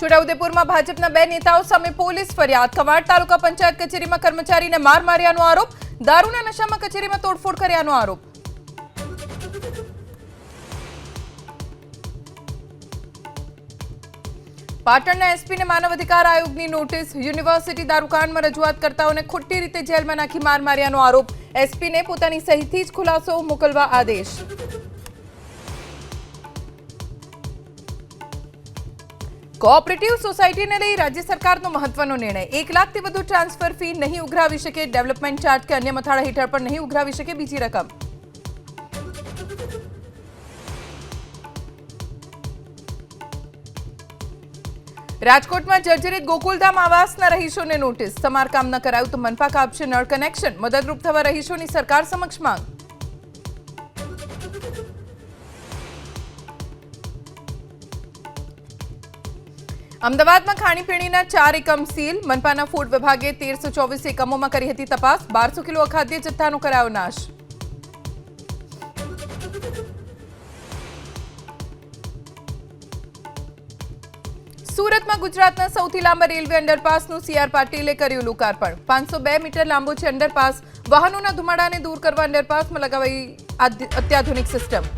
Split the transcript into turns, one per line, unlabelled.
છોટાઉદેપુરમાં ભાજપના બે નેતાઓ સામે પોલીસ ફરિયાદ। કવાડ તાલુકા પંચાયત કચેરીમાં કર્મચારીને માર માર્યાનો આરોપ। દારૂના નશામાં કચેરીમાં તોડફોડ કર્યાનો આરોપ। પાટણના એસપીને માનવ અધિકાર આયોગની નોટિસ। યુનિવર્સિટી દારૂકાંડમાં રજૂઆતકર્તાઓને ખોટી રીતે જેલમાં નાખી માર માર્યાનો આરોપ। એસપીને પોતાની સહીથી જ ખુલાસો મોકલવા આદેશ। કોઓપરેટિવ સોસાયટીને લઈ રાજ્ય સરકારનો મહત્વનો નિર્ણય। 1 લાખથી વધુ ટ્રાન્સફર ફી નહીં ઉઘરાવી શકે। ડેવલપમેન્ટ ચાર્જ કે અન્ય મથાળા હેઠળ પણ નહીં ઉઘરાવી શકે બીજી રકમ। રાજકોટમાં જર્જરિત ગોકુલધામ આવાસના રહીશોને નોટિસ। સમારકામ ન કરાયું તો મનપા કાપશે નળ કનેક્શન। મદદરૂપ થવા રહીશોની સરકાર સમક્ષ માંગ। અમદાવાદમાં ખાણીપીણીના 4 એકમ સીલ। મનપાના ફૂડ વિભાગે 1324 એકમોમાં કરી હતી તપાસ। 1200 કિલો અખાદ્ય જથ્થાનો કરાયો નાશ। સુરતમાં ગુજરાતના સૌથી લાંબા રેલવે અંડરપાસનું સીઆર પાટીલે કર્યું લોકાર્પણ। 502 મીટર લાંબો છે અંડરપાસ। વાહનોના ધુમાડાને દૂર કરવા અંડરપાસમાં લગાવાઈ અત્યાધુનિક સિસ્ટમ।